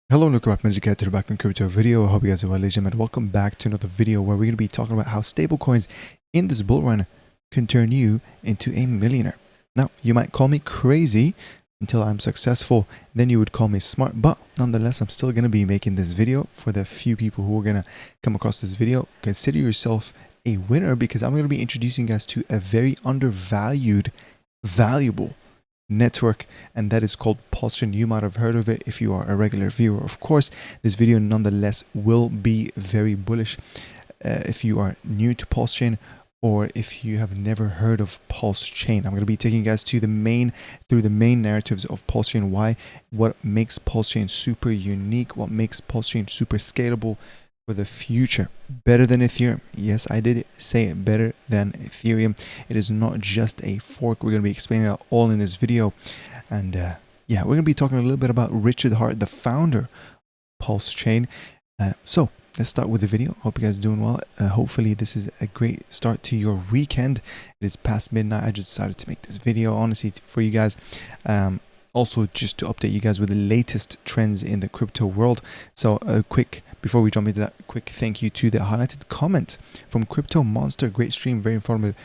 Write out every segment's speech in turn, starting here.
Hello and welcome back, Magic to back in crypto video. I hope you guys are well, ladies and gentlemen. Welcome back to another video where we're going to be talking about how stablecoins in this bull run can turn you into a millionaire. Now, you might call me crazy until I'm successful, then you would call me smart, but nonetheless, I'm still going to be making this video. For the few people who are going to come across this video, consider yourself a winner, because I'm going to be introducing you guys to a very undervalued, valuable network, and that is called Pulsechain. You might have heard of it if you are a regular viewer. Of course, this video nonetheless will be very bullish if you are new to Pulsechain, or if you have never heard of Pulsechain. I'm going to be taking you guys to the main narratives of Pulsechain, what makes Pulsechain super unique, what makes Pulsechain super scalable for the future. Better than Ethereum. Yes, I did say it, better than Ethereum. It is not just a fork. We're going to be explaining that all in this video. And yeah, we're going to be talking a little bit about Richard Hart, the founder of Pulsechain. So let's start with the video. Hope you guys are doing well. Hopefully this is a great start to your weekend. It is past midnight. I just decided to make this video honestly for you guys. Also, just to update you guys with the latest trends in the crypto world. So before we jump into that, quick thank you to the highlighted comment from Crypto Monster. Great stream, very informative.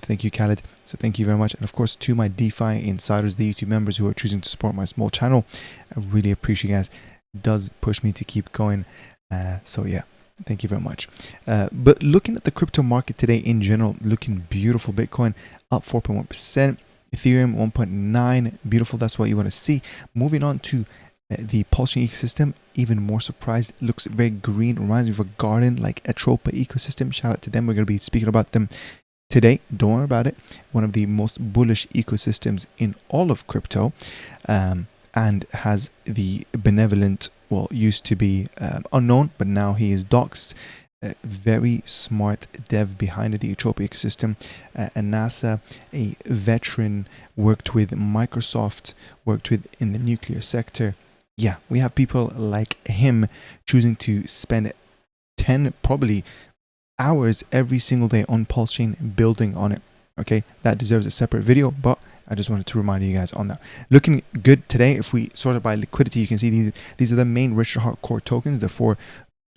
Thank you, Khaled. So thank you very much. And of course, to my DeFi insiders, the YouTube members who are choosing to support my small channel, I really appreciate you guys. It does push me to keep going. So yeah, thank you very much. But looking at the crypto market today in general, looking beautiful. Bitcoin up 4.1%. Ethereum 1.9, beautiful. That's what you want to see. Moving on to the Pulsechain ecosystem, even more surprised. It looks very green, reminds me of a garden like ATROPA ecosystem. Shout out to them. We're going to be speaking about them today. Don't worry about it. One of the most bullish ecosystems in all of crypto, and has the benevolent, well, used to be unknown, but now he is doxxed. Very smart dev behind the ATROPA ecosystem, and NASA, a veteran, worked with Microsoft, worked with in the nuclear sector. Yeah, we have people like him choosing to spend 10 probably hours every single day on Pulsechain, building on it. Okay, that deserves a separate video, but I just wanted to remind you guys on that. Looking good today. If we sort it by liquidity, you can see these are the main Richard Hart core tokens, the 4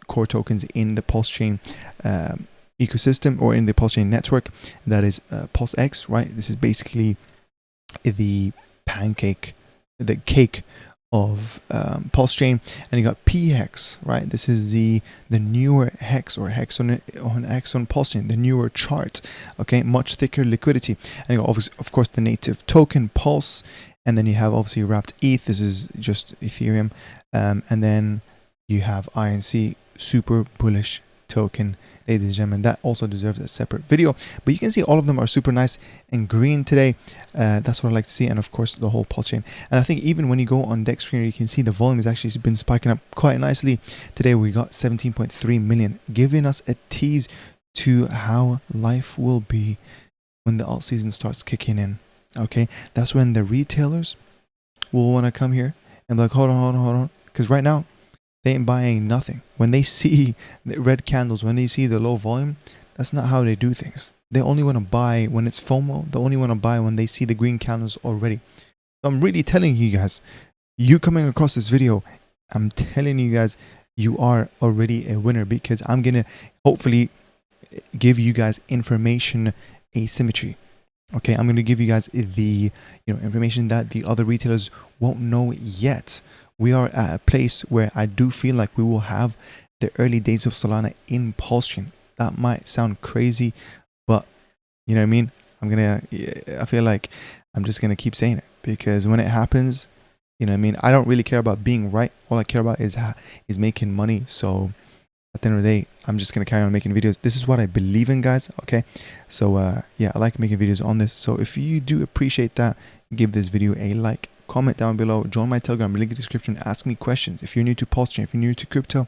core tokens in the Pulsechain ecosystem, or in the Pulsechain network. That is PulseX, right? This is basically the pancake, the cake of Pulsechain. And you got PHEX, right? This is the newer hex, or hex on Pulsechain, the newer chart. Okay, much thicker liquidity. And you got obviously, of course, the native token Pulse, and then you have obviously wrapped ETH. This is just Ethereum, and then you have INC, super bullish token, ladies and gentlemen. That also deserves a separate video, but you can see all of them are super nice and green today. That's what I like to see. And of course, the whole Pulsechain. And I think even when you go on Dex Screener, you can see the volume has actually been spiking up quite nicely. Today we got 17.3 million, giving us a tease to how life will be when the alt season starts kicking in. Okay, that's when the retailers will want to come here and be like, hold on, because right now they ain't buying nothing. When they see the red candles, when they see the low volume, that's not how they do things. They only want to buy when it's FOMO. They only want to buy when they see the green candles already. So I'm really telling you guys, you coming across this video, I'm telling you guys, you are already a winner, because I'm going to hopefully give you guys information asymmetry. Okay, I'm going to give you guys the information that the other retailers won't know yet. We are at a place where I do feel like we will have the early days of Solana in Pulsechain. That might sound crazy, but you know what I mean? I feel like I'm just going to keep saying it, because when it happens, you know what I mean? I don't really care about being right. All I care about is making money. So at the end of the day, I'm just going to carry on making videos. This is what I believe in, guys. Okay. So yeah, I like making videos on this. So if you do appreciate that, give this video a like. Comment down below, join my Telegram, link in the description, ask me questions. If you're new to Pulsechain, if you're new to crypto,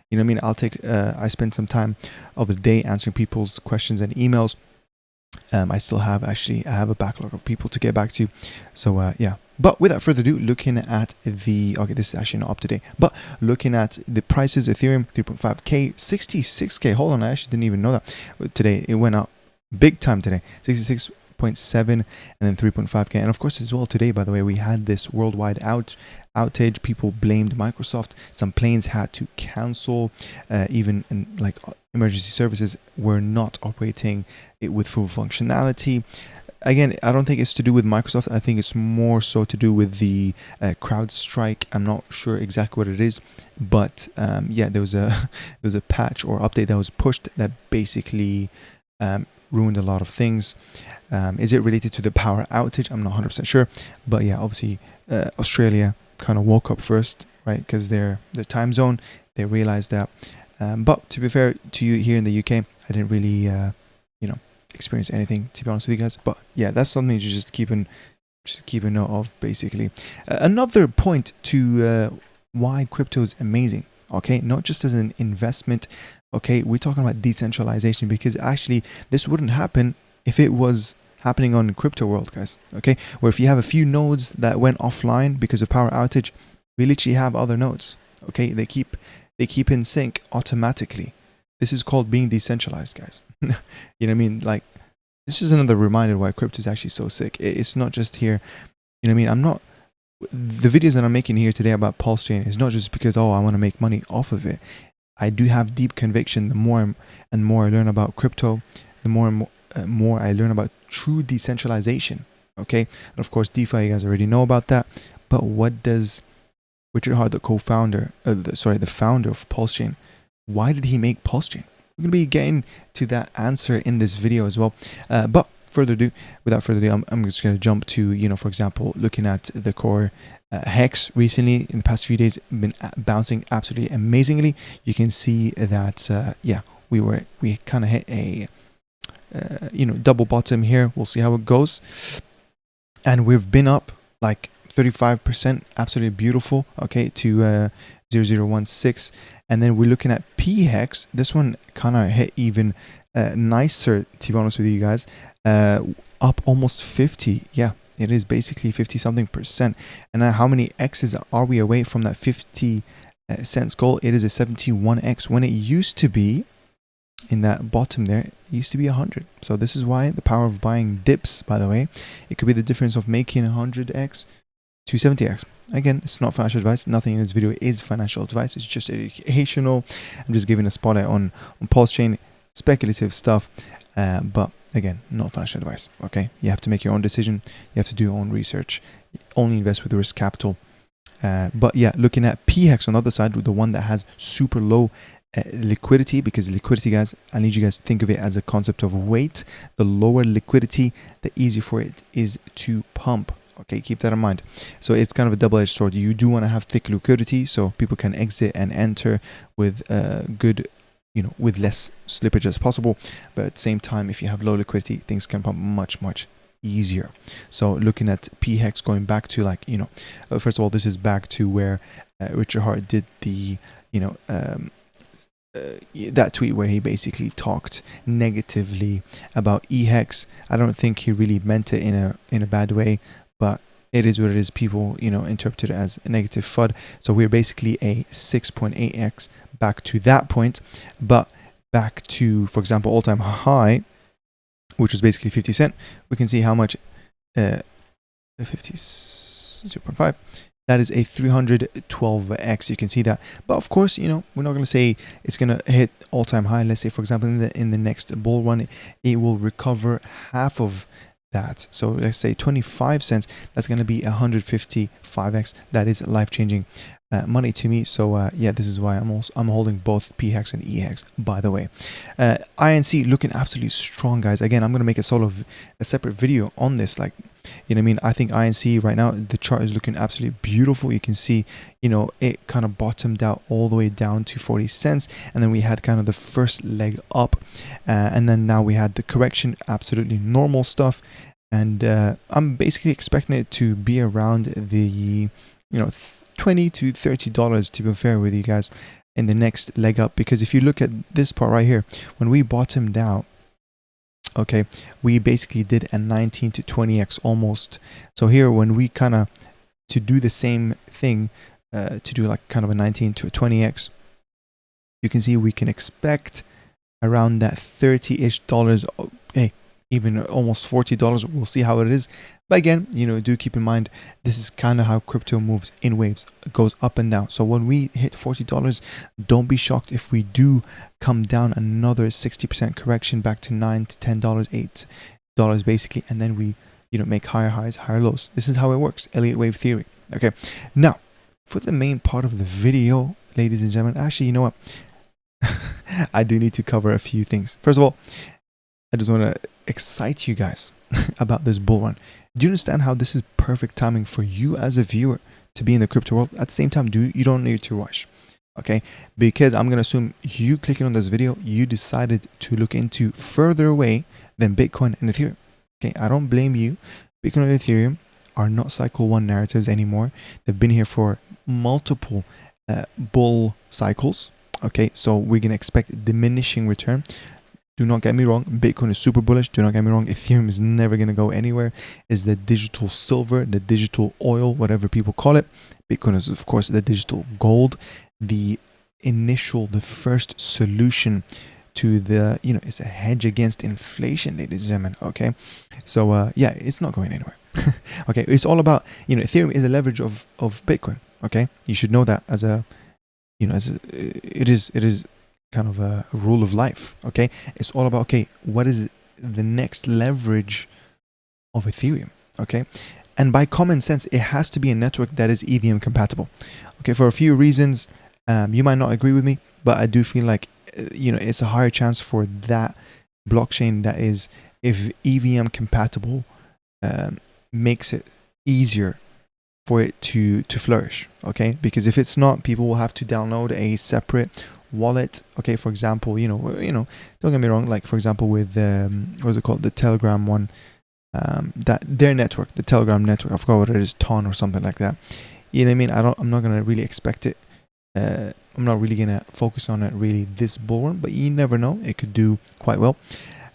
you know what I mean? I spend some time of the day answering people's questions and emails. I have a backlog of people to get back to. So yeah, but without further ado, looking at okay, this is actually not up to date, but looking at the prices, Ethereum 3.5k, 66k. Hold on, I actually didn't even know that. Today it went up big time today. 66 4.7 and then 3.5k. And of course as well today, by the way, we had this worldwide outage. People blamed Microsoft. Some planes had to cancel, even like emergency services were not operating it with full functionality. Again, I don't think it's to do with Microsoft. I think it's more so to do with the CrowdStrike. I'm not sure exactly what it is, but yeah, there was a patch or update that was pushed that basically ruined a lot of things. Is it related to the power outage? I'm not 100% sure, but yeah, obviously Australia kind of woke up first, right? Because their time zone, they realized that. But to be fair to you, here in the UK, I didn't really, experience anything, to be honest with you guys. But yeah, that's something to just keep a note of, basically. Another point to why crypto is amazing, okay? Not just as an investment, okay? We're talking about decentralization, because actually this wouldn't happen if it was happening on crypto world, guys, okay? Where if you have a few nodes that went offline because of power outage, we literally have other nodes, okay? They keep in sync automatically. This is called being decentralized, guys. You know what I mean? Like, this is another reminder why crypto is actually so sick. It's not just here, you know what I mean? The videos that I'm making here today about Pulsechain is not just because, oh, I want to make money off of it. I do have deep conviction. The more and more I learn about crypto, the more and more I learn about true decentralization, okay? And of course, DeFi, you guys already know about that. But what does Richard Hart, the co-founder, the founder of Pulsechain, why did he make Pulsechain? We're going to be getting to that answer in this video as well. But without further ado, I'm just going to jump to, for example, looking at the core Hex recently in the past few days, been bouncing absolutely amazingly. You can see that, yeah, we kind of hit a, double bottom here. We'll see how it goes. And we've been up like 35%, absolutely beautiful, okay, to 0016. And then we're looking at PHEX. This one kind of hit even nicer, to be honest with you guys. Up almost 50. Yeah, it is basically 50 something percent. And now how many X's are we away from that 50 cents goal? It is a 71X. When it used to be in that bottom there, it used to be 100. So this is why the power of buying dips, by the way. It could be the difference of making 100X to 70X. Again, it's not financial advice. Nothing in this video is financial advice. It's just educational. I'm just giving a spotlight on Pulsechain, speculative stuff. But again, not financial advice. Okay, you have to make your own decision. You have to do your own research. Only invest with risk capital. But yeah, looking at PHEX on the other side, the one that has super low liquidity, because liquidity, guys, I need you guys to think of it as a concept of weight. The lower liquidity, the easier for it is to pump. Okay, keep that in mind. So it's kind of a double-edged sword. You do want to have thick liquidity so people can exit and enter with good, with less slippage as possible. But at the same time, if you have low liquidity, things can pump much, much easier. So looking at PHEX, going back to like, first of all, this is back to where Richard Hart did the, that tweet where he basically talked negatively about EHEX. I don't think he really meant it in a bad way, but it is what it is. People, interpret it as a negative FUD. So we're basically a 6.8x back to that point, but back to, for example, all-time high, which was basically 50 cent. We can see how much, 0.5. That is a 312x. You can see that. But of course, we're not going to say it's going to hit all-time high. Let's say, for example, in the next bull run, it will recover half of that. So let's say 25 cents. That's going to be 155x. That is life-changing money to me. So yeah, this is why I'm holding both PHEX and EHEX, by the way. INC looking absolutely strong, guys. Again, I'm going to make a separate video on this. Like, I think INC right now, the chart is looking absolutely beautiful. You can see, it kind of bottomed out all the way down to 40 cents. And then we had kind of the first leg up. And then now we had the correction, absolutely normal stuff. And I'm basically expecting it to be around the, $20 to $30, to be fair with you guys, in the next leg up. Because if you look at this part right here, when we bottomed out, okay, we basically did a 19 to 20x almost. So here, when we kind of, to do the same thing, to do like kind of a 19 to a 20x, you can see we can expect around that $30-ish. Hey, even almost $40. We'll see how it is. But again, do keep in mind, this is kind of how crypto moves in waves. It goes up and down. So when we hit $40, don't be shocked if we do come down another 60% correction back to $9 to $10, $8 basically, and then we make higher highs, higher lows. This is how it works. Elliott wave theory. Okay, now for the main part of the video, ladies and gentlemen, actually, you know what? I do need to cover a few things. First of all, I just want to excite you guys about this bull run. Do you understand how this is perfect timing for you as a viewer to be in the crypto world? At the same time, you don't need to rush, okay? Because I'm going to assume you clicking on this video, you decided to look into further away than Bitcoin and Ethereum. Okay, I don't blame you. Bitcoin and Ethereum are not cycle one narratives anymore. They've been here for multiple bull cycles. Okay, so we're going to expect diminishing return. Do not get me wrong, Bitcoin is super bullish. Do not get me wrong, Ethereum is never going to go anywhere. It's the digital silver, the digital oil, whatever people call it. Bitcoin is, of course, the digital gold. The first solution to the, it's a hedge against inflation, ladies and gentlemen, okay? So, yeah, it's not going anywhere. Okay, it's all about, Ethereum is a leverage of Bitcoin, okay? You should know that as a, it is kind of a rule of life. Okay, it's all about, okay, what is the next leverage of Ethereum? Okay, and by common sense, it has to be a network that is EVM compatible. Okay, for a few reasons, you might not agree with me, but I do feel like it's a higher chance for that blockchain that is, if EVM compatible, makes it easier for it to flourish. Okay, because if it's not, people will have to download a separate wallet. Okay, for example, don't get me wrong, like for example with what's it called, the Telegram one, that their network, the Telegram network, I forgot what it is, Ton or something like that. You know what I mean? I'm not gonna really expect it. I'm not really gonna focus on it really this bull run, but you never know, it could do quite well.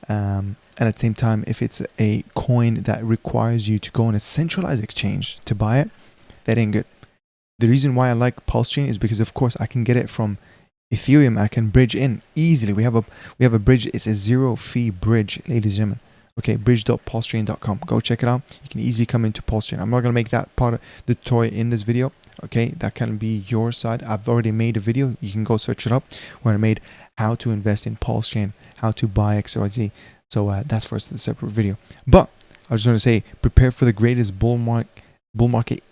And at the same time, if it's a coin that requires you to go on a centralized exchange to buy it, that ain't good. The reason why I like Pulsechain is because, of course, I can get it from Ethereum. I can bridge in easily. We have a bridge. It's a zero fee bridge, ladies and gentlemen. Okay, bridge.pulsechain.com. Go check it out. You can easily come into Pulsechain. I'm not gonna make that part of the tutorial in this video. Okay, that can be your side. I've already made a video. You can go search it up where I made how to invest in Pulsechain, how to buy XYZ. So that's for a separate video. But I was just gonna say, prepare for the greatest bull market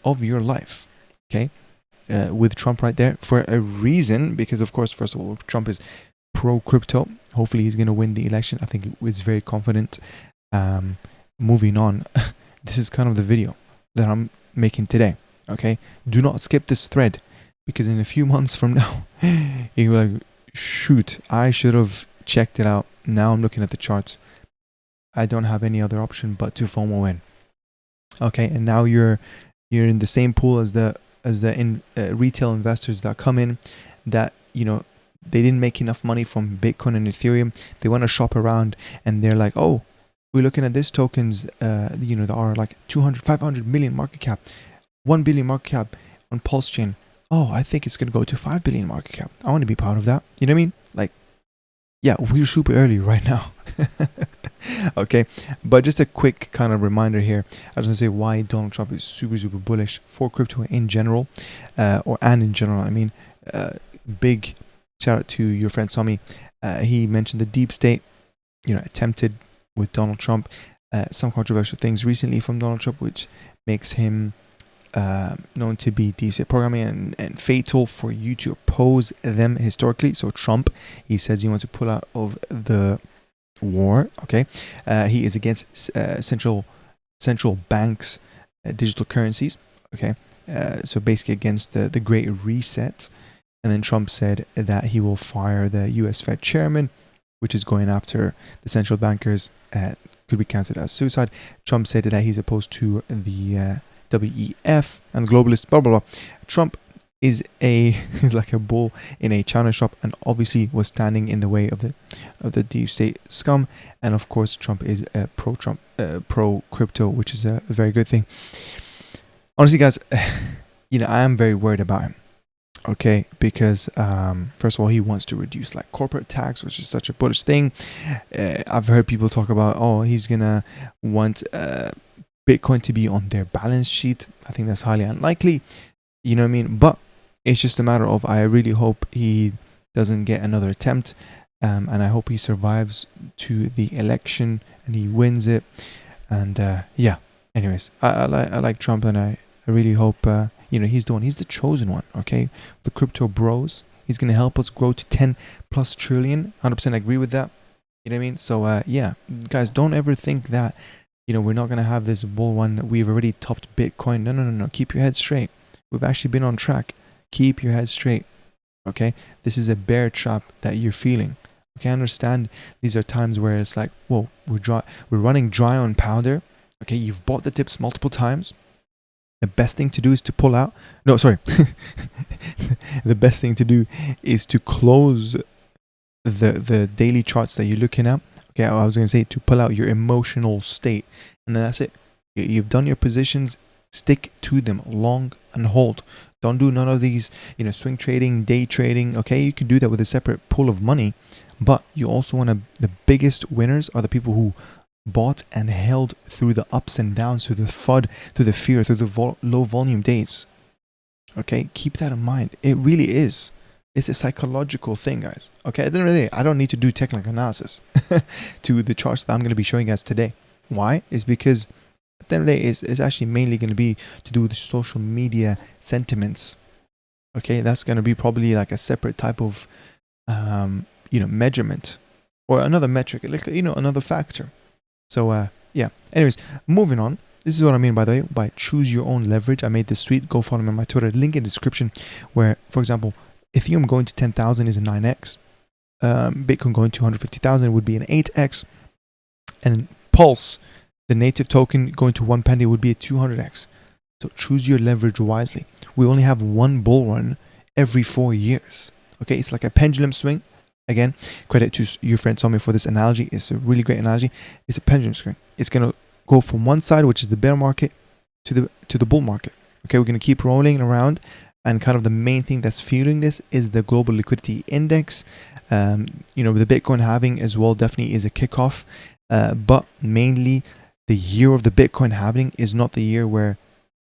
of your life. Okay. With Trump right there for a reason, because of course, first of all, Trump is pro crypto. Hopefully he's going to win the election. I think he's very confident. Moving on, this is kind of the video that I'm making today. Okay, do not skip this thread, because in a few months from now you're like, shoot, I should have checked it out. Now I'm looking at the charts. I don't have any other option but to FOMO in. Okay, and now you're in the same pool as the retail investors that come in, that they didn't make enough money from Bitcoin and Ethereum. They want to shop around, and they're like, oh, we're looking at this tokens that are like 200 500 million market cap, 1 billion market cap on Pulsechain. Oh, I think it's gonna go to 5 billion market cap. I want to be part of that. You know what I mean? Like, yeah, we're super early right now. Okay, but just a quick kind of reminder here. I was gonna say why Donald Trump is super bullish for crypto in general, in general. I mean, big shout out to your friend Sami. He mentioned the deep state, attempted with Donald Trump. Some controversial things recently from Donald Trump, which makes him known to be deep state programming and fatal for you to oppose them historically. So Trump, he says he wants to pull out of the war. Okay, he is against central banks, digital currencies. Okay, so basically against the Great Reset. And then Trump said that he will fire the U.S. Fed chairman, which is going after the central bankers. Could be counted as suicide. Trump said that he's opposed to the WEF and globalist. Blah blah blah. Trump is like a bull in a china shop, and obviously was standing in the way of the deep state scum. And of course, Trump is pro crypto, which is a very good thing. Honestly, guys, I am very worried about him. Okay, because first of all, he wants to reduce like corporate tax, which is such a bullish thing. I've heard people talk about, oh, he's gonna want Bitcoin to be on their balance sheet. I think that's highly unlikely. You know what I mean? But it's just a matter of, I really hope he doesn't get another attempt, and I hope he survives to the election and he wins it. And yeah, anyways, I like Trump, and I really hope he's the one. He's the chosen one. Okay, the crypto bros. He's gonna help us grow to 10 plus trillion. 100% agree with that. You know what I mean? So yeah, guys, don't ever think that we're not gonna have this bull run. We've already topped Bitcoin. No. Keep your head straight. We've actually been on track. Keep your head straight. Okay, this is a bear trap that you're feeling. Okay, I understand these are times where it's like, whoa, we're running dry on powder. Okay, you've bought the tips multiple times. The best thing to do is to pull out. No, sorry. The best thing to do is to close the daily charts that you're looking at. Okay, I was going to say to pull out your emotional state. And then that's it. You've done your positions. Stick to them. Long and hold. Don't do none of these, swing trading, day trading. Okay, you can do that with a separate pool of money. But you also want to, the biggest winners are the people who bought and held through the ups and downs, through the FUD, through the fear, through the low volume days. Okay, keep that in mind. It really is. It's a psychological thing, guys. Okay, at the end of the day, I don't need to do technical analysis to the charts that I'm going to be showing you guys today. Why? It's because at the end of the day, it's actually mainly going to be to do with the social media sentiments. Okay, that's going to be probably like a separate type of measurement or another metric, like another factor. So yeah, anyways, moving on. This is what I mean, by the way, by choose your own leverage. I made this tweet. Go follow me on my Twitter. Link in the description. Where, for example, Ethereum going to 10,000 is a 9x. Bitcoin going to 150,000 would be an 8x. And Pulse, the native token, going to 1 penny would be a 200x. So choose your leverage wisely. We only have one bull run every 4 years. Okay, it's like a pendulum swing. Again, credit to your friend Tommy for this analogy. It's a really great analogy. It's a pendulum swing. It's gonna go from one side, which is the bear market, to the bull market. Okay, we're gonna keep rolling around, and kind of the main thing that's fueling this is the global liquidity index. The Bitcoin halving as well definitely is a kickoff, but mainly the year of the Bitcoin halving is not the year where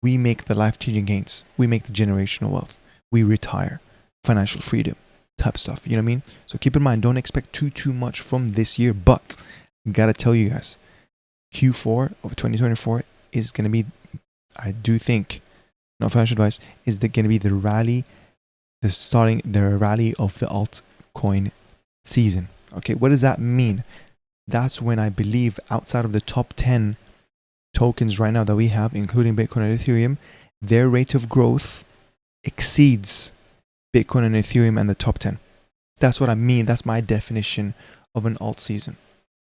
we make the life-changing gains. We make the generational wealth. We retire, financial freedom type stuff. You know what I mean? So keep in mind, don't expect too much from this year. But gotta tell you guys, Q4 of 2024 is gonna be, I do think, not financial advice, is going to be the rally, the rally of the altcoin season. Okay, what does that mean? That's when I believe outside of the top 10 tokens right now that we have, including Bitcoin and Ethereum, their rate of growth exceeds Bitcoin and Ethereum and the top 10. That's what I mean. That's my definition of an alt season.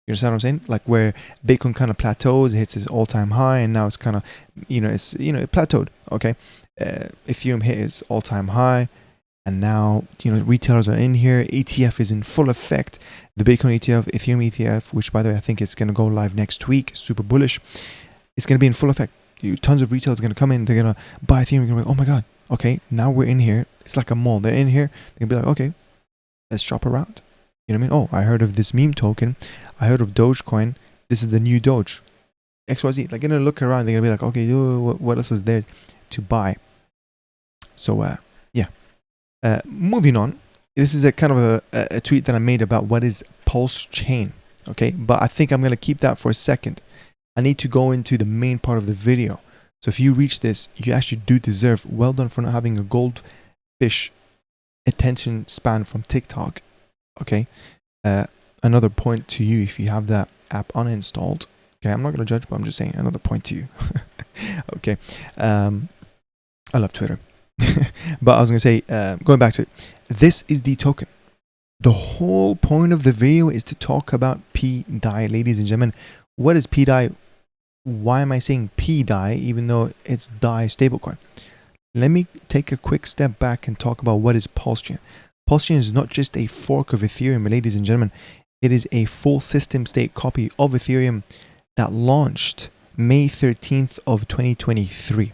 You understand what I'm saying? Like where Bitcoin kind of plateaus, it hits its all-time high, and now it's kind of, it plateaued. Okay, Ethereum hit its all-time high, and now retailers are in here. ETF is in full effect. The Bitcoin ETF, Ethereum ETF, which by the way I think it's going to go live next week, super bullish. It's going to be in full effect. Tons of retailers are going to come in. They're going to buy Ethereum. They're going to be like, oh my god, okay, now we're in here. It's like a mall. They're in here. They're going to be like, okay, let's shop around. You know what I mean? Oh, I heard of this meme token. I heard of Dogecoin. This is the new Doge. XYZ. They're going to look around. They're going to be like, okay, what else is there to buy? So, yeah. Moving on. This is a kind of a tweet that I made about what is Pulsechain. Okay, but I think I'm going to keep that for a second. I need to go into the main part of the video. So if you reach this, you actually do deserve, well done for not having a goldfish attention span from TikTok. Okay, another point to you, if you have that app uninstalled. Okay, I'm not going to judge, but I'm just saying another point to you. Okay, I love Twitter. But I was going to say, going back to it, this is the token. The whole point of the video is to talk about PDAI, ladies and gentlemen. What is PDAI? Why am I saying PDAI even though it's DAI stablecoin? Let me take a quick step back and talk about what is Pulsechain. Pulsechain is not just a fork of Ethereum, ladies and gentlemen. It is a full system state copy of Ethereum that launched May 13th of 2023.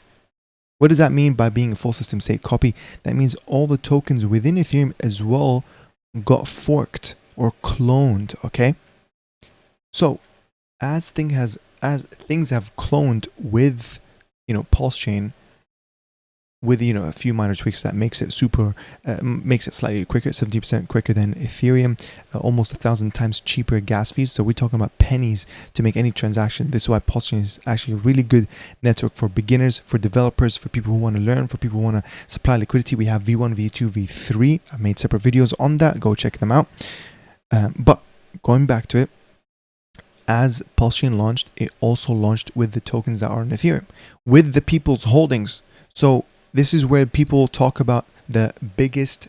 What does that mean by being a full system state copy? That means all the tokens within Ethereum as well got forked or cloned, okay? So as things have cloned with, Pulsechain, with a few minor tweaks that makes it makes it slightly quicker, 70% quicker than Ethereum, almost 1,000 times cheaper gas fees. So we're talking about pennies to make any transaction. This is why Pulsechain is actually a really good network for beginners, for developers, for people who want to learn, for people who want to supply liquidity. We have V1, V2, V3. I've made separate videos on that. Go check them out. But going back to it, as Pulsechain launched, it also launched with the tokens that are on Ethereum, with the people's holdings. So this is where people talk about the biggest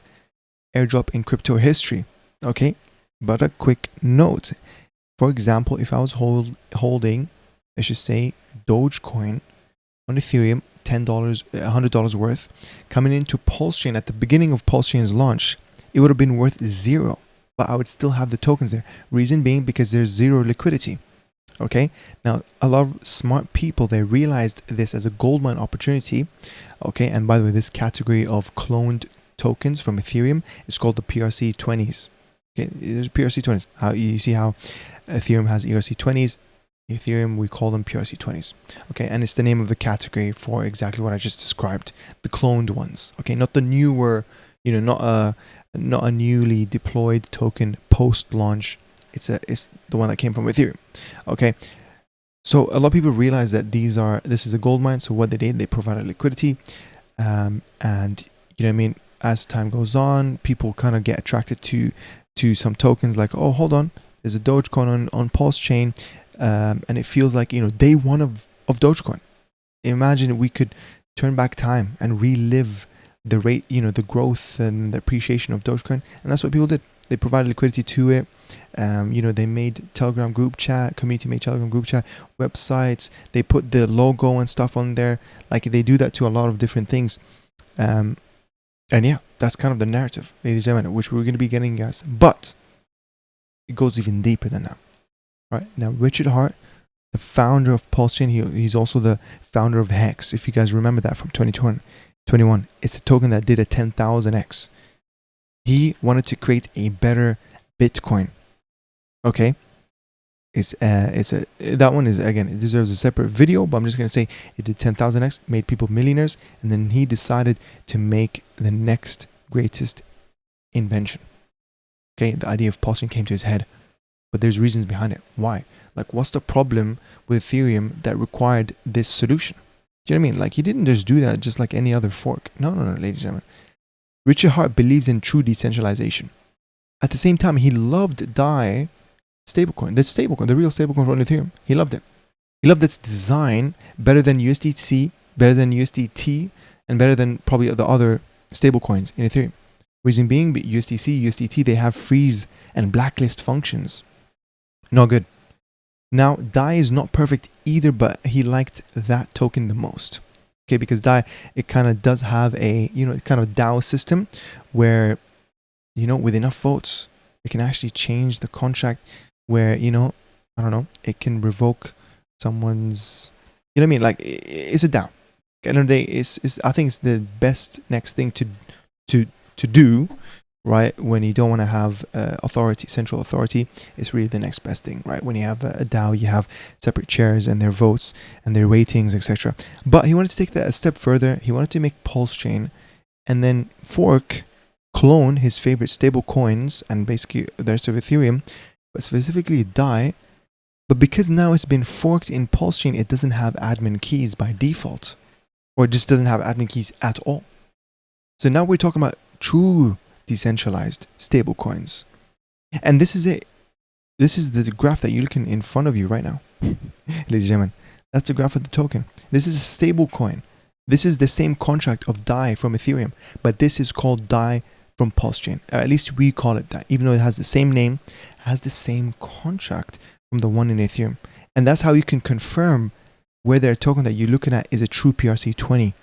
airdrop in crypto history, okay? But a quick note. For example, if I was holding, let's just say, Dogecoin on Ethereum, $10, $100 worth, coming into Pulsechain at the beginning of Pulsechain's launch, it would have been worth $0, but I would still have the tokens there. Reason being because there's zero liquidity. Okay, now a lot of smart people, they realized this as a goldmine opportunity. Okay, and by the way, this category of cloned tokens from Ethereum is called the PRC20s. Okay, there's PRC20s. How you see how Ethereum has ERC20s, Ethereum we call them PRC20s. Okay, and it's the name of the category for exactly what I just described, the cloned ones. Okay, not the newer, not a newly deployed token post launch. It's the one that came from Ethereum. Okay, so a lot of people realize that this is a gold mine. So what they did, they provided liquidity, and you know what I mean. As time goes on, people kind of get attracted to some tokens like, oh, hold on, there's a Dogecoin on Pulsechain, and it feels like day one of Dogecoin. Imagine we could turn back time and relive the rate, the growth and the appreciation of Dogecoin, and that's what people did. They provided liquidity to it. They made Telegram group chat, community made Telegram group chat, websites. They put the logo and stuff on there. Like they do that to a lot of different things. And yeah, that's kind of the narrative, ladies and gentlemen, which we're going to be getting, guys. But it goes even deeper than that. Right now, Richard Hart, the founder of Pulsechain, he's also the founder of Hex. If you guys remember that from 2021, it's a token that did a 10,000x. He wanted to create a better Bitcoin. Okay, that one is, again, it deserves a separate video, but I'm just gonna say it did 10,000x, made people millionaires, and then he decided to make the next greatest invention. Okay, the idea of Pulsechain came to his head, but there's reasons behind it. Why? Like, what's the problem with Ethereum that required this solution? Do you know what I mean? Like, he didn't just do that just like any other fork. No, ladies and gentlemen. Richard Hart believes in true decentralization. At the same time, he loved DAI stablecoin, the real stablecoin from Ethereum. He loved it. He loved its design better than USDC, better than USDT, and better than probably the other stablecoins in Ethereum. Reason being, USDC, USDT, they have freeze and blacklist functions. Not good. Now, DAI is not perfect either, but he liked that token the most. Okay, because DAI, it kind of does have a, kind of DAO system where, with enough votes, it can actually change the contract where, I don't know, it can revoke someone's, like it's a DAO. At the end of the day, I think it's the best next thing to do, right? When you don't want to have central authority, it's really the next best thing, right? When you have a DAO, you have separate chairs and their votes and their ratings, etc. But he wanted to take that a step further. He wanted to make Pulsechain and then clone his favorite stable coins and basically the rest of Ethereum, but specifically DAI. But because now it's been forked in Pulsechain, it doesn't have admin keys by default, or it just doesn't have admin keys at all. So now we're talking about true decentralized stable coins, and this is it. This is the graph that you're looking in front of you right now. Ladies and gentlemen, that's the graph of the token. This is a stable coin. This is the same contract of DAI from Ethereum, but this is called DAI from Pulsechain. At least we call it that, even though it has the same name, has the same contract from the one in Ethereum. And that's how you can confirm whether a token that you're looking at is a true PRC20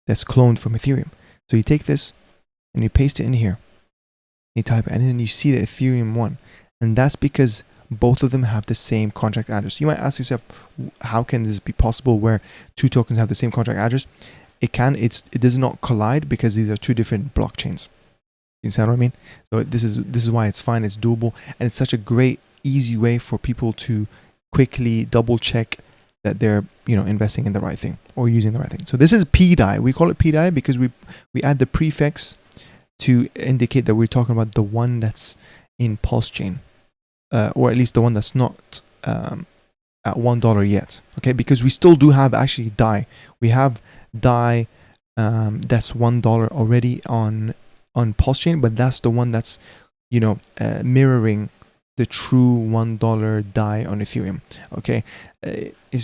that's cloned from Ethereum. So you take this and you paste it in here, you type it, and then you see the Ethereum one. And that's because both of them have the same contract address. You might ask yourself, how can this be possible where two tokens have the same contract address? it does not collide because these are two different blockchains. You understand what I mean? So this is why it's fine, it's doable, and it's such a great, easy way for people to quickly double check that they're investing in the right thing or using the right thing. So this is PDAI. We call it PDAI because we add the prefix to indicate that we're talking about the one that's in Pulsechain, or at least the one that's not at $1 yet. Okay, because we still do have actually DAI. We have DAI that's $1 already on Pulsechain, but that's the one that's mirroring the true $1 DAI on Ethereum. Okay,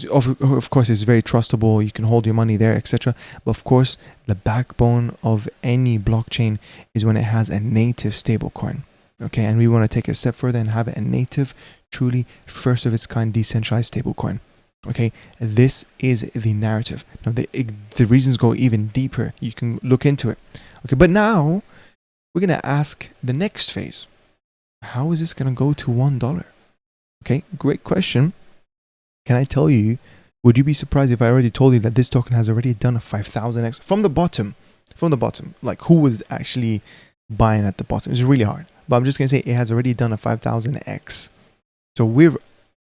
of course it's very trustable. You can hold your money there, etc. But of course, the backbone of any blockchain is when it has a native stablecoin. Okay, and we want to take it a step further and have it a native, truly first of its kind decentralized stablecoin. Okay, this is the narrative. Now the reasons go even deeper. You can look into it. Okay, but now we're gonna ask the next phase. How is this gonna go to $1? Okay, great question. Can I tell you? Would you be surprised if I already told you that this token has already done a 5,000x from the bottom? From the bottom, like who was actually buying at the bottom? It's really hard, but I'm just gonna say it has already done a 5,000x. So we're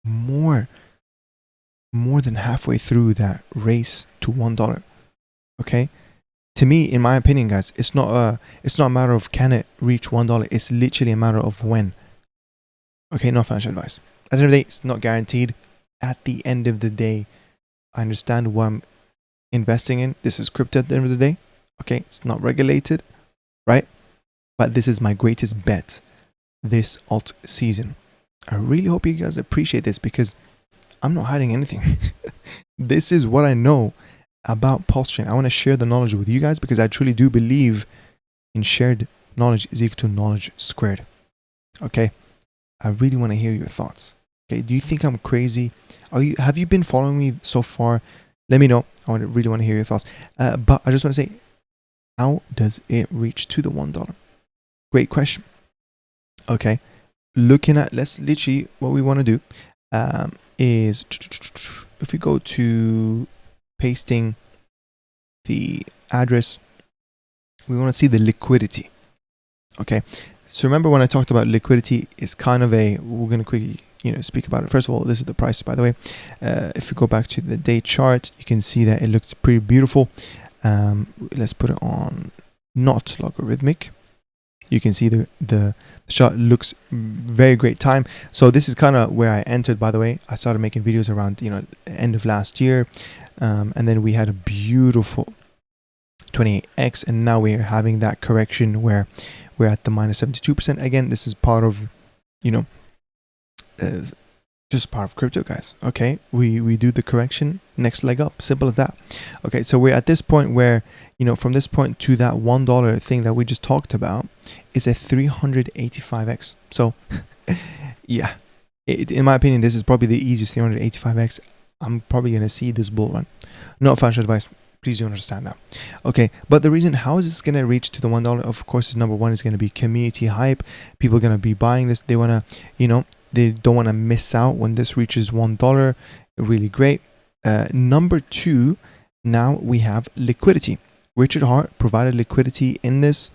more than halfway through that race to $1. Okay, to me, in my opinion, guys, it's not a matter of can it reach $1. It's literally a matter of when. Okay, no financial advice. At the end of the day, it's not guaranteed. At the end of the day, I understand what I'm investing in. This is crypto at the end of the day. Okay, it's not regulated, right? But this is my greatest bet this alt season. I really hope you guys appreciate this because I'm not hiding anything. This is what I know about Pulsechain. I want to share the knowledge with you guys because I truly do believe in shared knowledge is equal to knowledge squared. Okay, I really want to hear your thoughts. Okay, do you think I'm crazy? Have you been following me so far? Let me know. I really want to hear your thoughts. But I just want to say, how does it reach to the $1? Great question. Okay, looking at, let's literally, what we want to do is, if we go to pasting the address, we want to see the liquidity. Okay, so remember when I talked about liquidity, it's kind of we're going to quickly speak about it. First of all, this is the price, by the way. If we go back to the day chart, you can see that it looks pretty beautiful. Let's put it on not logarithmic. You can see the chart looks very great time. So this is kind of where I entered, by the way. I started making videos around end of last year, and then we had a beautiful 28x, and now we're having that correction where we're at the minus 72%. Again, this is part of just part of crypto, guys. Okay, we do the correction, next leg up, simple as that. Okay, so we're at this point where from this point to that $1 thing that we just talked about is a 385x. So yeah, in my opinion, this is probably the easiest 385x I'm probably going to see this bull run. Not financial advice, please do understand that. Okay, but the reason how is this going to reach to the $1, of course, is number one is going to be community hype. People are going to be buying this. They want to they don't want to miss out when this reaches $1. Really great. Number two, now we have liquidity. Richard Hart provided liquidity in this.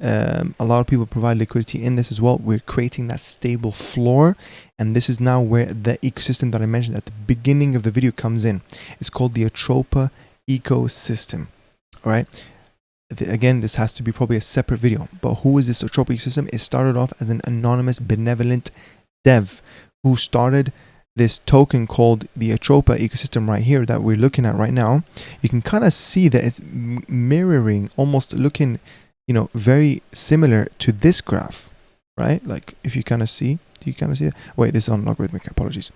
A lot of people provide liquidity in this as well. We're creating that stable floor, and this is now where the ecosystem that I mentioned at the beginning of the video comes in. It's called the ATROPA ecosystem. All right. Again, this has to be probably a separate video, but who is this ATROPA ecosystem? It started off as an anonymous benevolent dev who started this token called the ATROPA ecosystem right here that we're looking at right now. You can kind of see that it's mirroring, almost looking very similar to this graph, right? Like if you kind of see, do you kind of see it? Wait, this is on logarithmic, apologies.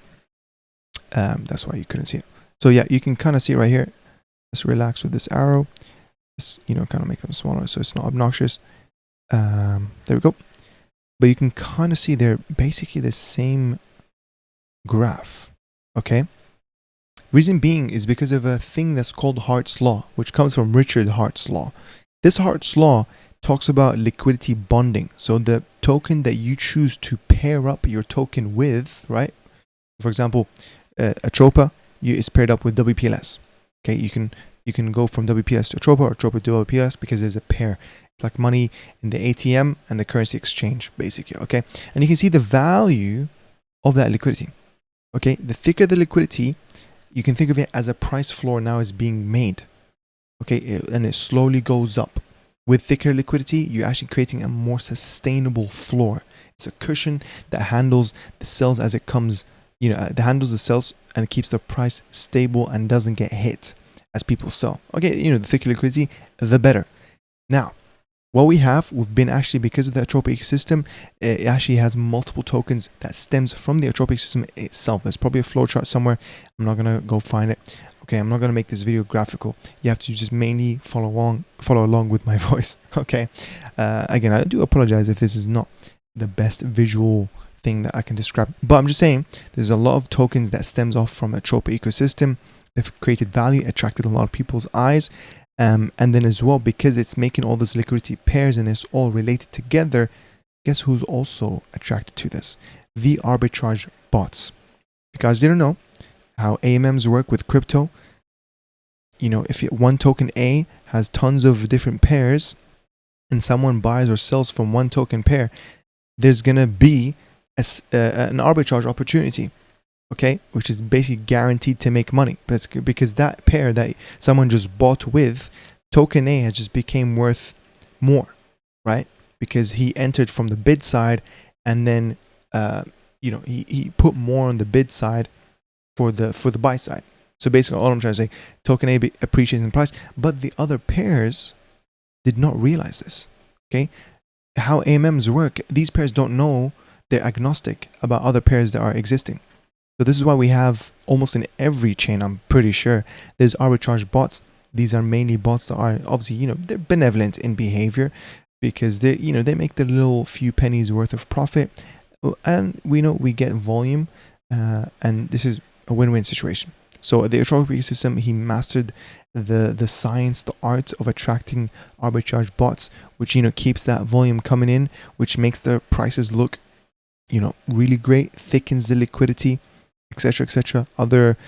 That's why you couldn't see it. So yeah, you can kind of see it right here. Let's relax with this arrow. Let's, kind of make them smaller so it's not obnoxious. There we go. But you can kind of see they're basically the same graph, okay? Reason being is because of a thing that's called Hart's Law, which comes from Richard Hart's Law. This Hart's Law talks about liquidity bonding. So the token that you choose to pair up your token with, right? For example, ATROPA is paired up with WPLS. Okay, you can You can go from WPLS to ATROPA or ATROPA to WPLS because there's a pair. It's like money in the ATM and the currency exchange, basically, okay? And you can see the value of that liquidity, okay? The thicker the liquidity, you can think of it as a price floor now is being made, okay? And it slowly goes up. With thicker liquidity, you're actually creating a more sustainable floor. It's a cushion that handles the sells as it comes, that handles the sells and keeps the price stable and doesn't get hit as people sell. Okay, the thicker liquidity, the better. Now, what we've been actually, because of the ATROPA ecosystem, it actually has multiple tokens that stems from the ATROPA ecosystem itself. There's probably a flow chart somewhere. I'm not going to go find it. Okay, I'm not going to make this video graphical. You have to just mainly follow along with my voice. Okay. Again, I do apologize if this is not the best visual thing that I can describe. But I'm just saying, there's a lot of tokens that stems off from ATROPA ecosystem. They've created value, attracted a lot of people's eyes. And then as well, because it's making all this liquidity pairs and it's all related together, guess who's also attracted to this? The arbitrage bots. If you guys didn't know how AMMs work with crypto, if one token A has tons of different pairs and someone buys or sells from one token pair, there's going to be an arbitrage opportunity, okay, which is basically guaranteed to make money. But because that pair that someone just bought with, token A has just became worth more, right? Because he entered from the bid side and then, he put more on the bid side for the buy side. So basically all I'm trying to say, token A appreciates in price, but the other pairs did not realize this, okay? How AMMs work, these pairs don't know, they're agnostic about other pairs that are existing. So this is why we have almost in every chain, I'm pretty sure, there's arbitrage bots. These are mainly bots that are obviously, they're benevolent in behavior because they make their little few pennies worth of profit. And we get volume, and this is a win-win situation. So the ATROPA ecosystem, he mastered the science, the art of attracting arbitrage bots, which keeps that volume coming in, which makes the prices look really great, thickens the liquidity, etc., etc. Other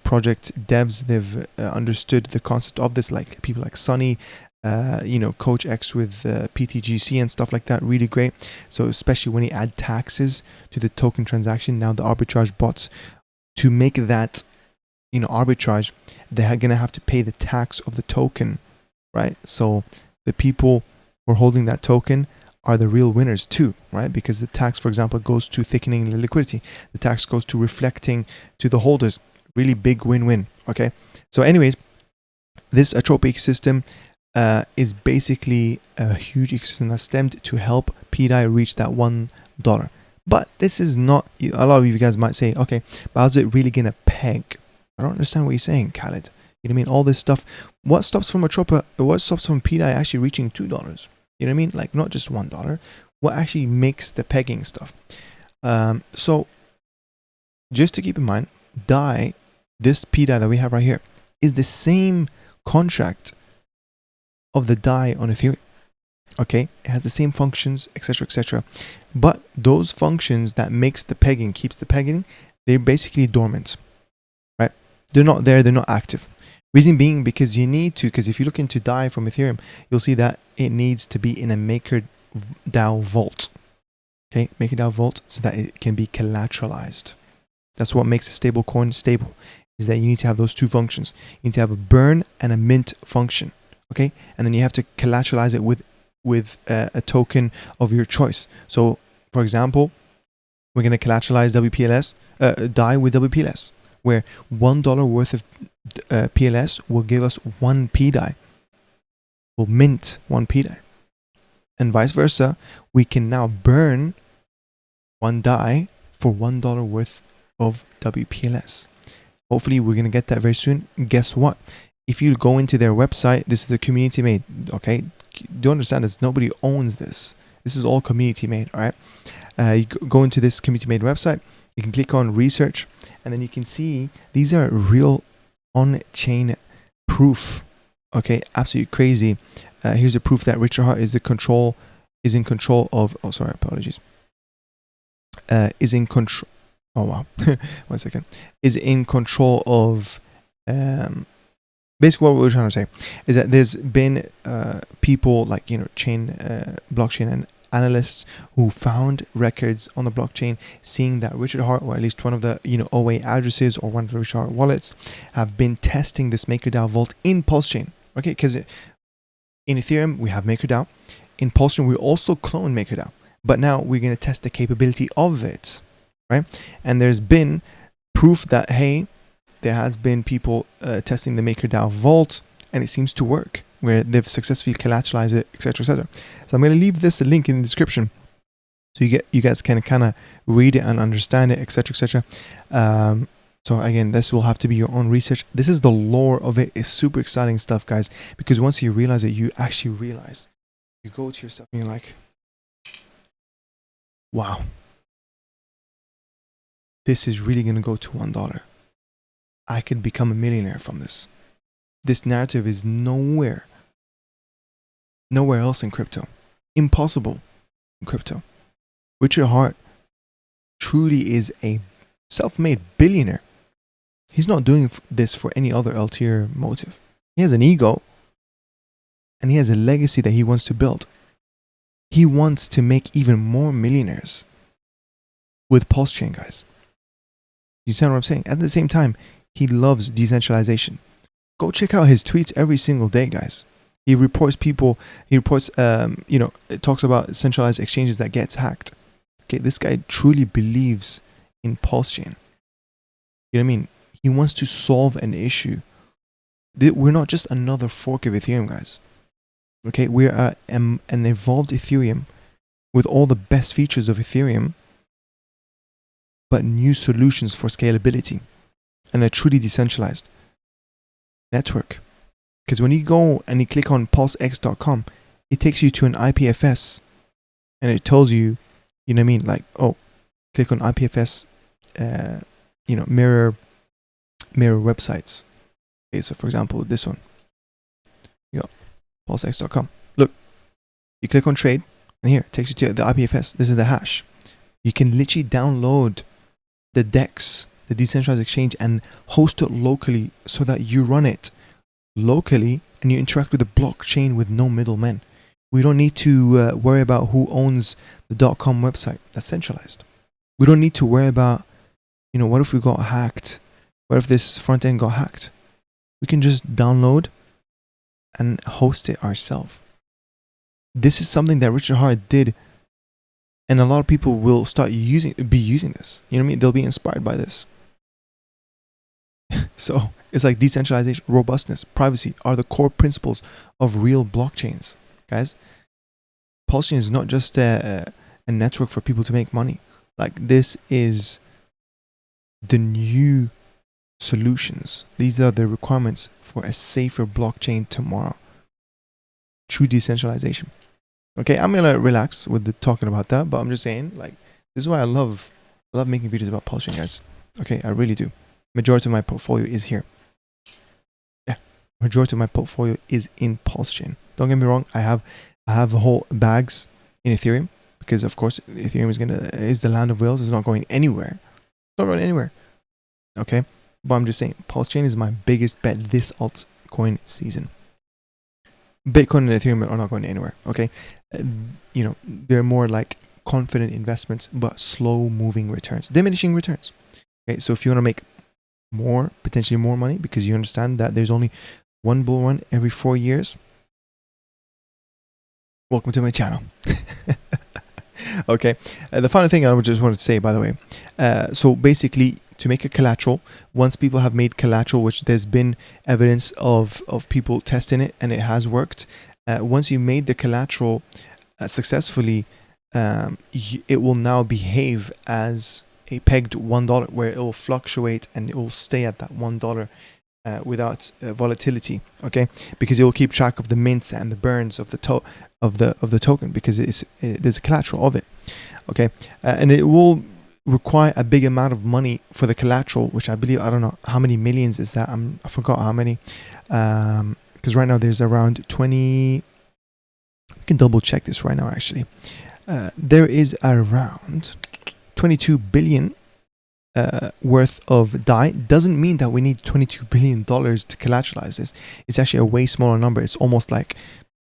project devs, they've understood the concept of this, like people like Sunny, Coach X with PTGC and stuff like that. Really great. So especially when you add taxes to the token transaction, now the arbitrage bots, to make that arbitrage, they're gonna have to pay the tax of the token, right? So the people who are holding that token are the real winners too, right? Because the tax, for example, goes to thickening the liquidity. The tax goes to reflecting to the holders. Really big win-win, okay? So anyways, this ATROPA ecosystem is basically a huge ecosystem that stemmed to help PDAI reach that $1. But this is not, a lot of you guys might say, okay, but how's it really gonna peg? I don't understand what you're saying, Khaled. You know what I mean? All this stuff, what stops from ATROPA, what stops from PDAI actually reaching $2? You know what I mean? Like not just $1. What actually makes the pegging stuff? So just to keep in mind, DAI, this PDAI that we have right here, is the same contract of the DAI on Ethereum. Okay, it has the same functions, etc., etc. But those functions that makes the pegging, keeps the pegging, they're basically dormant, right? They're not there, they're not active. Reason being because you need to, because if you look into DAI from Ethereum, you'll see that it needs to be in a MakerDAO vault. Okay, MakerDAO vault, so that it can be collateralized. That's what makes a stable coin stable, is that you need to have those two functions. You need to have a burn and a mint function. Okay, and then you have to collateralize it with a token of your choice. So, for example, we're going to collateralize DAI with WPLS, where $1 worth of PLS will give us 1 PDAI, will mint 1 PDAI, and vice versa. We can now burn 1 DAI for $1 worth of WPLS. Hopefully, we're going to get that very soon. Guess what? If you go into their website, this is the community made, okay? Do you understand this? Nobody owns this. This is all community made, all right? You go into this community made website, you can click on research, and then you can see these are real on-chain proof, okay? Absolutely crazy. Here's a proof that Richard Hart is in control of, oh, sorry, apologies. Is in control, oh wow, 1 second. Is in control of basically what we're trying to say is that there's been people like, you know, blockchain and analysts who found records on the blockchain saying that Richard Hart, or at least one of the, you know, OA addresses or one of the Richard Hart wallets, have been testing this MakerDAO vault in Pulsechain. Okay, because in Ethereum we have MakerDAO, in Pulsechain we also clone MakerDAO, but now we're going to test the capability of it, right? And there's been proof that, hey, there has been people testing the MakerDAO vault and it seems to work, where they've successfully collateralized it, etc., etc. So I'm going to leave this link in the description so you guys can kind of read it and understand it, etc., etc. So again, this will have to be your own research. This is the lore of it. It's super exciting stuff, guys, because once you realize it, you actually realize. You go to yourself and you're like, wow, this is really going to go to $1. I could become a millionaire from this. This narrative is nowhere else in crypto. Impossible in crypto. Richard Hart truly is a self-made billionaire. He's not doing this for any other ulterior motive. He has an ego and he has a legacy that he wants to build. He wants to make even more millionaires with Pulsechain, guys. You understand what I'm saying? At the same time, he loves decentralization. Go check out his tweets every single day, guys. He reports people, you know, it talks about centralized exchanges that gets hacked. Okay, this guy truly believes in Pulsechain. You know what I mean? He wants to solve an issue. We're not just another fork of Ethereum, guys. Okay, we're an evolved Ethereum with all the best features of Ethereum, but new solutions for scalability and a truly decentralized network. Because when you go and you click on pulsex.com, it takes you to an IPFS and it tells you, you know what I mean, like, oh, click on IPFS, you know, mirror websites. Okay, so for example, this one, you go pulsex.com. Look, you click on trade, and here it takes you to the IPFS. This is the hash. You can literally download the DEX, the decentralized exchange, and host it locally so that you run it locally and you interact with the blockchain with no middlemen. We don't need to worry about who owns the .com website. That's centralized. We don't need to worry about, you know, what if we got hacked? What if this front end got hacked? We can just download and host it ourselves. This is something that Richard Hart did, and a lot of people will start using this. You know what I mean? They'll be inspired by this. So it's like decentralization, robustness, privacy are the core principles of real blockchains, guys. Pulsechain is not just a network for people to make money. Like, this is the new solutions. These are the requirements for a safer blockchain tomorrow. True decentralization. Okay, I'm gonna relax with the talking about that, but I'm just saying, like, this is why I love making videos about Pulsechain, guys. Okay, I really do. Majority of my portfolio is here. Yeah, majority of my portfolio is in Pulsechain. Don't get me wrong, I have whole bags in Ethereum, because of course Ethereum is the land of whales. It's not going anywhere. It's not going anywhere. Okay, but I'm just saying, Pulsechain is my biggest bet this altcoin season. Bitcoin and Ethereum are not going anywhere. Okay, you know, they're more like confident investments, but slow moving returns, diminishing returns. Okay, so if you want to make potentially more money, because you understand that there's only one bull run every 4 years, welcome to my channel. Okay, the final thing I just wanted to say, by the way, so basically, to make a collateral, once people have made collateral, which there's been evidence of people testing it and it has worked, once you made the collateral successfully, it will now behave as a pegged $1, where it will fluctuate and it will stay at that $1 without volatility. Okay, because it will keep track of the mints and the burns of the token, because there's a collateral of it. Okay, and it will require a big amount of money for the collateral, which I believe, I don't know how many millions is that. I forgot how many, because right now there's around 20. We can double check this right now. Actually, there is around 22 billion worth of DAI doesn't mean that we need $22 billion to collateralize this. It's actually a way smaller number. It's almost like,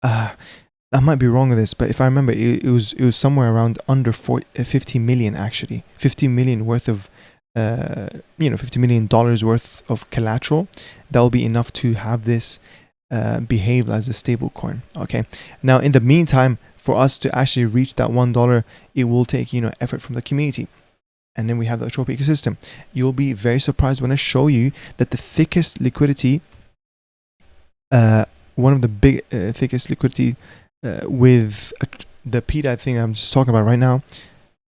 I might be wrong with this, but if I remember, it was somewhere around under 50 million actually. 50 million worth of, $50 million worth of collateral. That will be enough to have this behave as a stable coin. Okay. Now, in the meantime, for us to actually reach that $1, it will take, effort from the community. And then we have the ATROPA ecosystem. You'll be very surprised when I show you that the thickest liquidity, one of the big thickest liquidity with the PDAI thing I'm just talking about right now,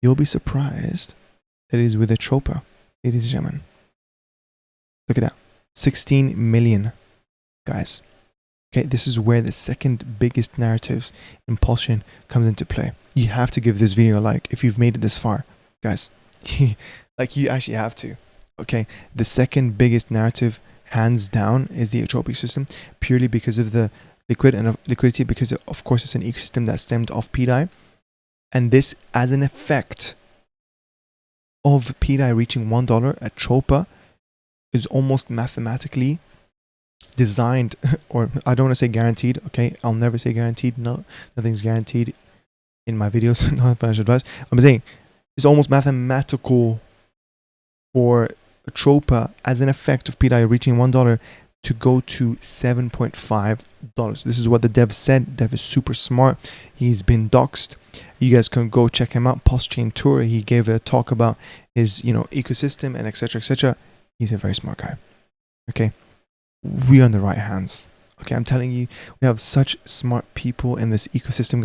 you'll be surprised that it is with ATROPA, ladies and gentlemen. Look at that, 16 million, guys. Okay, this is where the second biggest narratives in Pulsechain comes into play. You have to give this video a like if you've made it this far, guys. Like, you actually have to. Okay, the second biggest narrative, hands down, is the ATROPA ecosystem, purely because of the liquidity, because of course it's an ecosystem that stemmed off PDAI, and this as an effect of PDAI reaching $1, ATROPA is almost mathematically designed, or I don't want to say guaranteed. Okay, I'll never say guaranteed. No, nothing's guaranteed in my videos. Not financial advice. I'm saying it's almost mathematical for ATROPA as an effect of PDAI reaching $1 to go to $7.5. This is what the dev said. Dev is super smart. He's been doxed. You guys can go check him out. Pulsechain Tour. He gave a talk about his, ecosystem and etc. etc. He's a very smart guy. Okay, we are in the right hands. Okay, I'm telling you, we have such smart people in this ecosystem,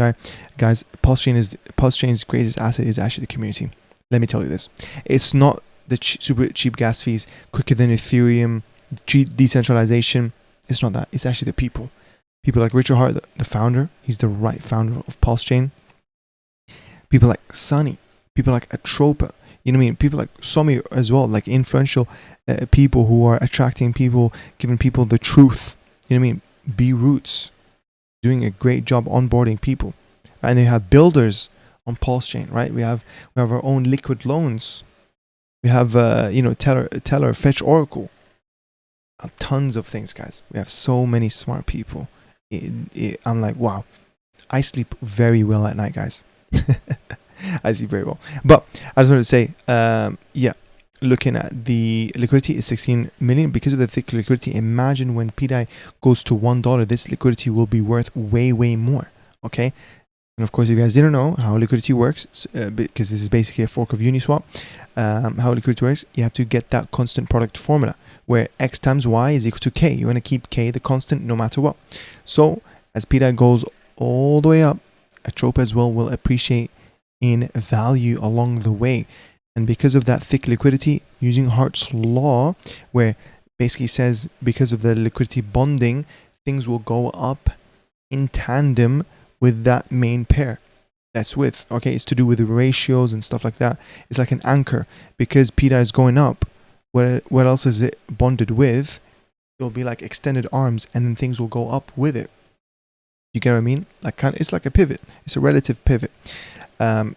guys. Pulsechain's greatest asset is actually the community. Let me tell you this: it's not the super cheap gas fees, quicker than Ethereum, decentralization. It's not that. It's actually the people. People like Richard Hart, the founder. He's the right founder of Pulsechain. People like Sunny. People like ATROPA. You know what I mean? People like Somi as well, like influential people who are attracting people, giving people the truth. You know what I mean? B Roots doing a great job onboarding people. And you have builders on Pulsechain, right? We have our own liquid loans. We have Teller, Fetch, Oracle. Tons of things, guys. We have so many smart people. I'm like, wow. I sleep very well at night, guys. I sleep very well. But I just wanted to say, looking at the liquidity is 16 million because of the thick liquidity. Imagine when PDAI goes to $1, this liquidity will be worth way more. Okay, and of course, you guys didn't know how liquidity works because this is basically a fork of Uniswap. How liquidity works, you have to get that constant product formula where X times Y is equal to K. You want to keep K the constant no matter what. So as PDAI goes all the way up, ATROPA as well will appreciate in value along the way. And because of that thick liquidity, using Hart's law, where basically says because of the liquidity bonding, things will go up in tandem with that main pair that's with. Okay, it's to do with the ratios and stuff like that. It's like an anchor. Because PDAI is going up, what else is it bonded with? It'll be like extended arms, and then things will go up with it. You get what I mean? It's like a pivot. It's a relative pivot.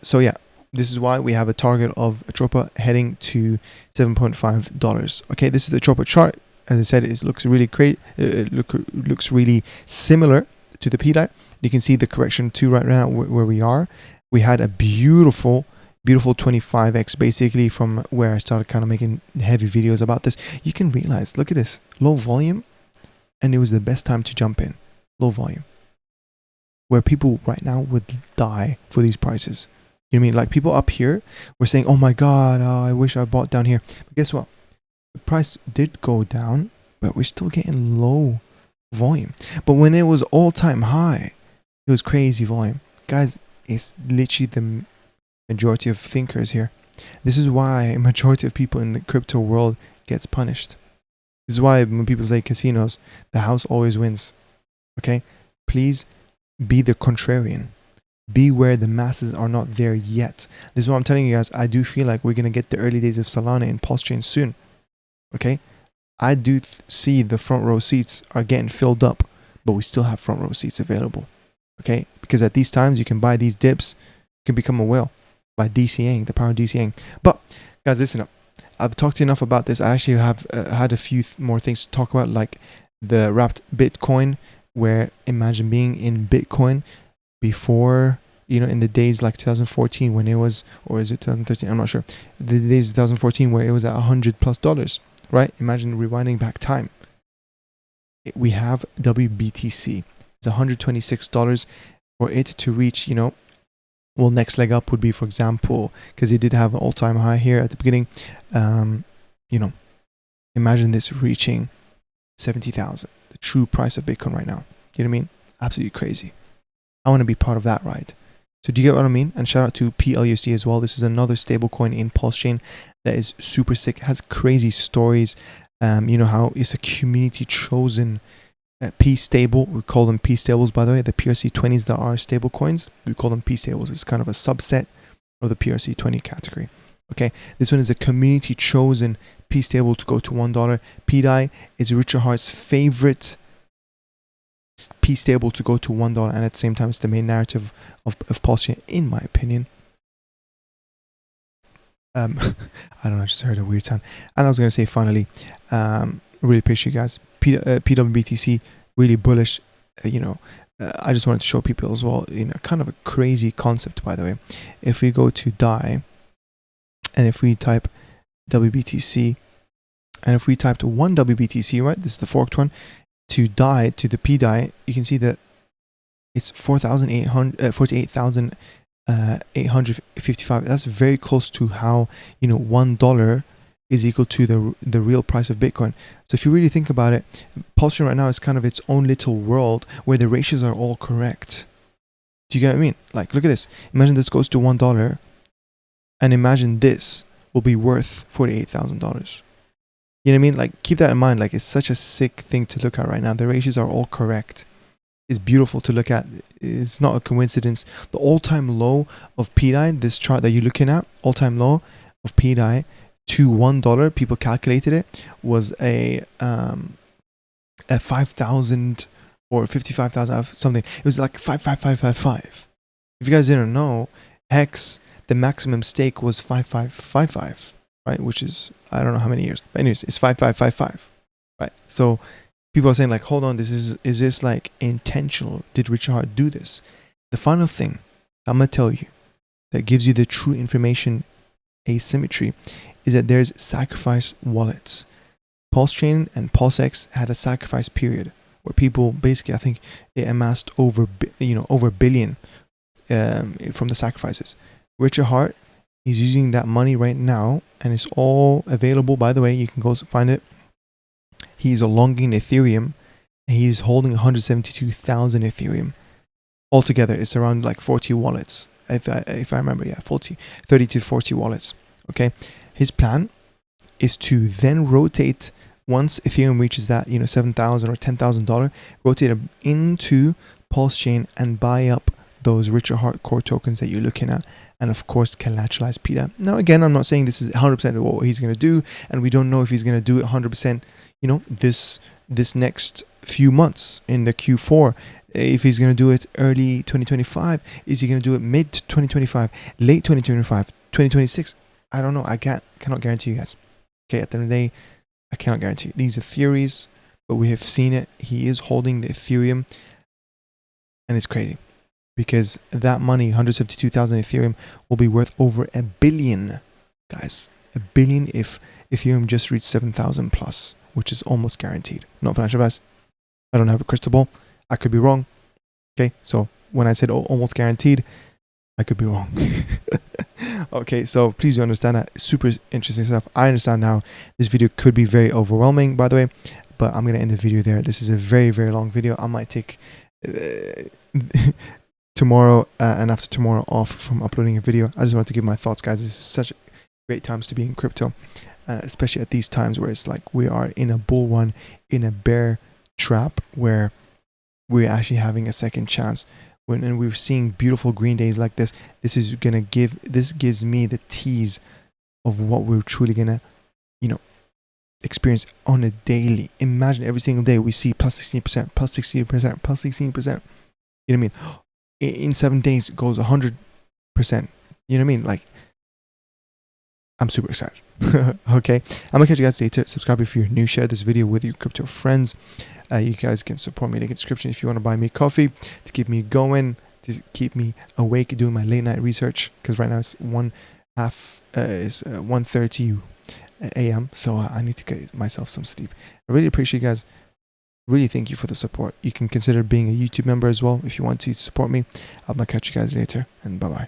So yeah, this is why we have a target of ATROPA heading to $7.5. Okay, this is the ATROPA chart. As I said, it looks really great. It looks really similar to the PDAI. You can see the correction too right now where we are. We had a beautiful 25x basically from where I started kind of making heavy videos about this. You can realize, look at this, low volume, and it was the best time to jump in. Low volume, where people right now would die for these prices. You know what I mean? Like people up here were saying, oh my God, I wish I bought down here. But guess what? The price did go down, but we're still getting low volume. But when it was all-time high, it was crazy volume. Guys, it's literally the majority of thinkers here. This is why a majority of people in the crypto world gets punished. This is why when people say casinos, the house always wins. Okay? Please be the contrarian. Be where the masses are not there yet. This is what I'm telling you guys. I do feel like we're going to get the early days of Solana and Pulsechain soon. Okay? I do see the front row seats are getting filled up, but we still have front row seats available. Okay? Because at these times, you can buy these dips, you can become a whale by DCAing, the power of DCAing. But, guys, listen up. I've talked enough about this. I actually have had a few more things to talk about, like the wrapped Bitcoin, where imagine being in Bitcoin before, you know, in the days like 2014 when it was, or is it 2013? I'm not sure. The days of 2014 where it was at $100+, right? Imagine rewinding back time. We have WBTC. It's $126 for it to reach, you know, well, next leg up would be, for example, because it did have an all-time high here at the beginning. You know, imagine this reaching 70,000, the true price of Bitcoin right now. You know what I mean? Absolutely crazy. I want to be part of that ride. So do you get what I mean? And shout out to pLUSD as well. This is another stablecoin in Pulsechain that is super sick. It has crazy stories. You know how it's a community chosen P stable. We call them P stables, by the way. The PRC20s that are stable coins, we call them P stables. It's kind of a subset of the PRC20 category. Okay, this one is a community chosen P stable to go to $1. PDAI is Richard Hart's favorite P stable to go to $1, and at the same time, it's the main narrative of Pulsechain, in my opinion. I don't know, I just heard a weird sound. And I was going to say, finally, really appreciate you guys. PWBTC, really bullish. You know, I just wanted to show people as well, you know, kind of a crazy concept, by the way. If we go to DAI, and if we type WBTC, and if we typed one WBTC, right, this is the forked one, to DAI, to the PDAI, you can see that it's 48,855. That's very close to how, you know, $1 is equal to the real price of Bitcoin. So if you really think about it, Pulsechain right now is kind of its own little world where the ratios are all correct. Do you get what I mean? Like, look at this. Imagine this goes to $1, and imagine this will be worth $48,000. You know what I mean? Like, keep that in mind. Like, it's such a sick thing to look at right now. The ratios are all correct. It's beautiful to look at. It's not a coincidence. The all-time low of PDAI, this chart that you're looking at, all-time low of PDAI to $1, people calculated it, was a 5,000 or 55,000 something. It was like 55555. If you guys didn't know, Hex, the maximum stake was 5555, right? Which is, I don't know how many years, but anyways, it's 5555, right? So people are saying like, hold on, is this like intentional? Did Richard Hart do this? The final thing I'm gonna tell you that gives you the true information asymmetry is that there's sacrifice wallets. Pulsechain and PulseX had a sacrifice period where people basically, I think, it amassed over a billion from the sacrifices. Richard Hart is using that money right now, and it's all available. By the way, you can go find it. He's longing Ethereum, and he's holding 172,000 Ethereum. Altogether, it's around like 40 wallets. If I remember, yeah, 30 to 40 wallets. Okay, his plan is to then rotate, once Ethereum reaches that, you know, $7,000 or $10,000, rotate them into Pulsechain and buy up those Richard Hart core tokens that you're looking at, and of course collateralize PDAI. Now again, I'm not saying this is 100% what he's going to do, and we don't know if he's going to do it 100%, you know, this next few months in the Q4. If he's going to do it early 2025, is he going to do it mid 2025, late 2025, 2026? I don't know. I cannot guarantee you guys. Okay, at the end of the day, I cannot guarantee you. These are theories, but we have seen it. He is holding the Ethereum, and it's crazy because that money, 172,000 Ethereum, will be worth over $1 billion, guys. $1 billion if Ethereum just reached 7,000 plus, which is almost guaranteed. Not financial advice. I don't have a crystal ball. I could be wrong. Okay, so when I said almost guaranteed, I could be wrong. Okay, so please do understand that. Super interesting stuff. I understand now this video could be very overwhelming, by the way, but I'm going to end the video there. This is a very, very long video. I might take tomorrow and after tomorrow off from uploading a video. I just wanted to give my thoughts, guys. This is such great times to be in crypto, especially at these times where it's like we are in a bull run, in a bear trap, where we're actually having a second chance. And we're seeing beautiful green days like this. This gives me the tease of what we're truly gonna, you know, experience on a daily. Imagine every single day we see plus 16%, plus 16%, plus 16%. You know what I mean? In 7 days it goes 100%. You know what I mean? Like, I'm super excited. Okay, I'm gonna catch you guys later. Subscribe if you're new. Share this video with your crypto friends. You guys can support me in the description if you want to buy me coffee to keep me going, to keep me awake doing my late night research, because right now it's 1:30 a.m. so I need to get myself some sleep. I really appreciate you guys. Really thank you for the support. You can consider being a YouTube member as well if you want to support me. I'm gonna catch you guys later, and bye bye.